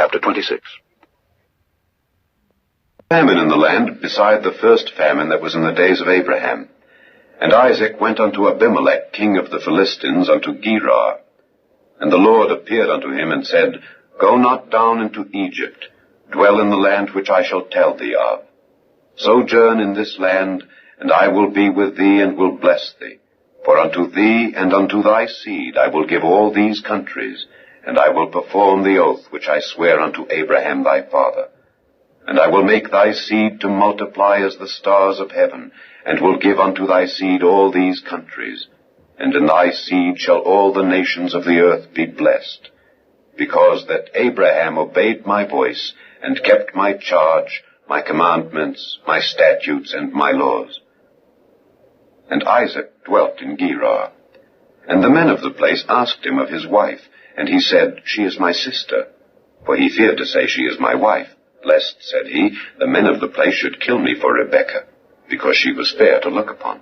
Chapter 26. Famine in the land beside the first famine that was in the days of Abraham. And Isaac went unto Abimelech, king of the Philistines, unto Gerar. And the Lord appeared unto him, and said, Go not down into Egypt, dwell in the land which I shall tell thee of. Sojourn in this land, and I will be with thee, and will bless thee. For unto thee and unto thy seed I will give all these countries, and I will perform the oath which I swear unto Abraham thy father. And I will make thy seed to multiply as the stars of heaven, and will give unto thy seed all these countries. And in thy seed shall all the nations of the earth be blessed, because that Abraham obeyed my voice, and kept my charge, my commandments, my statutes, and my laws. And Isaac dwelt in Gerar. And the men of the place asked him of his wife, and he said, She is my sister. For he feared to say, She is my wife, lest, said he, the men of the place should kill me for Rebekah, because she was fair to look upon.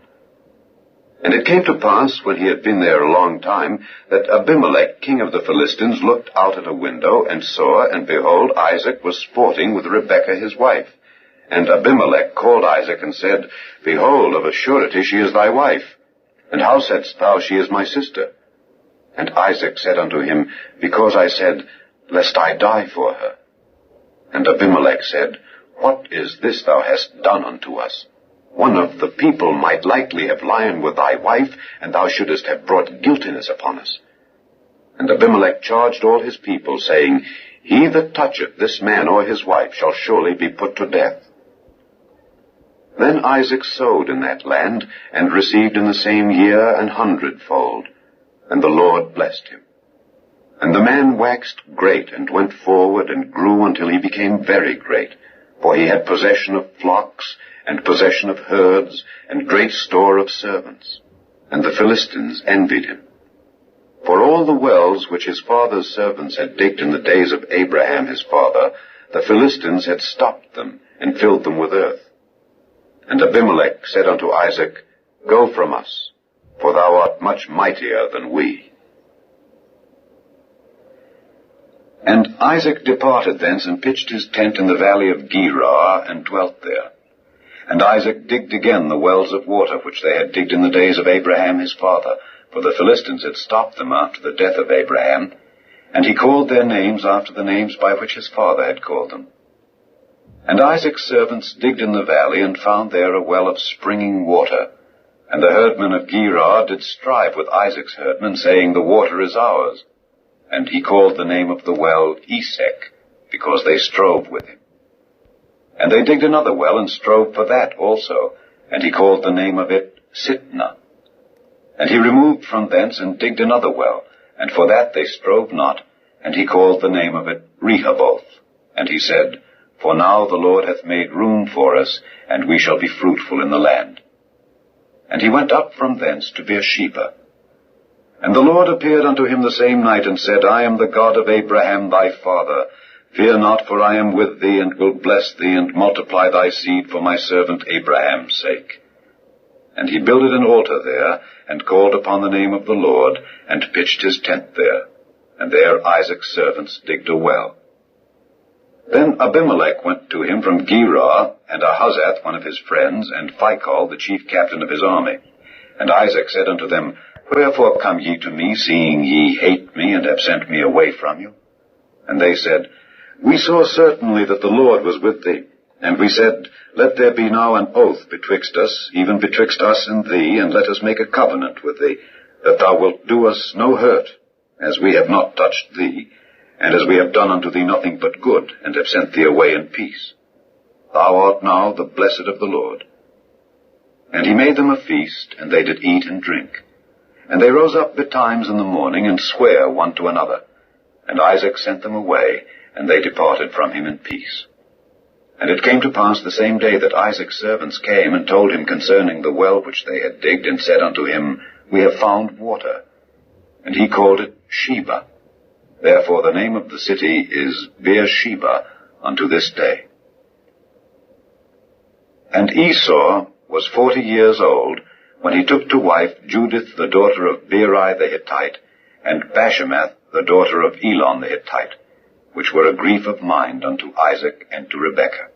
And it came to pass, when he had been there a long time, that Abimelech, king of the Philistines, looked out at a window, and saw, and behold, Isaac was sporting with Rebekah his wife. And Abimelech called Isaac, and said, Behold, of a surety she is thy wife. And how saidst thou, She is my sister? And Isaac said unto him, Because I said, Lest I die for her. And Abimelech said, What is this thou hast done unto us? One of the people might likely have lain with thy wife, and thou shouldest have brought guiltiness upon us. And Abimelech charged all his people, saying, He that toucheth this man or his wife shall surely be put to death. Then Isaac sowed in that land, and received in the same year 100-fold. And the Lord blessed him. And the man waxed great, and went forward, and grew until he became very great. For he had possession of flocks, and possession of herds, and great store of servants. And the Philistines envied him. For all the wells which his father's servants had digged in the days of Abraham his father, the Philistines had stopped them, and filled them with earth. And Abimelech said unto Isaac, Go from us, for thou art much mightier than we. And Isaac departed thence, and pitched his tent in the valley of Gerar, and dwelt there. And Isaac digged again the wells of water which they had digged in the days of Abraham his father, for the Philistines had stopped them after the death of Abraham, and he called their names after the names by which his father had called them. And Isaac's servants digged in the valley, and found there a well of springing water. And the herdmen of Gerar did strive with Isaac's herdmen, saying, The water is ours. And he called the name of the well Esek, because they strove with him. And they digged another well, and strove for that also, and he called the name of it Sitnah. And he removed from thence, and digged another well, and for that they strove not, and he called the name of it Rehoboth. And he said, For now the Lord hath made room for us, and we shall be fruitful in the land. And he went up from thence to Beersheba. And the Lord appeared unto him the same night, and said, I am the God of Abraham thy father. Fear not, for I am with thee, and will bless thee, and multiply thy seed for my servant Abraham's sake. And he builded an altar there, and called upon the name of the Lord, and pitched his tent there. And there Isaac's servants digged a well. Then Abimelech went to him from Gerar, and Ahuzzath one of his friends, and Phicol the chief captain of his army. And Isaac said unto them, Wherefore come ye to me, seeing ye hate me, and have sent me away from you? And they said, We saw certainly that the Lord was with thee. And we said, Let there be now an oath betwixt us, even betwixt us and thee, and let us make a covenant with thee, that thou wilt do us no hurt, as we have not touched thee, and as we have done unto thee nothing but good, and have sent thee away in peace. Thou art now the blessed of the Lord. And he made them a feast, and they did eat and drink. And they rose up betimes in the morning, and sware one to another. And Isaac sent them away, and they departed from him in peace. And it came to pass the same day that Isaac's servants came, and told him concerning the well which they had digged, and said unto him, We have found water. And he called it Sheba. Therefore the name of the city is Beersheba unto this day. And Esau was 40 years old, when he took to wife Judith the daughter of Beeri the Hittite, and Bashemath the daughter of Elon the Hittite. which were a grief of mind unto Isaac and to Rebekah.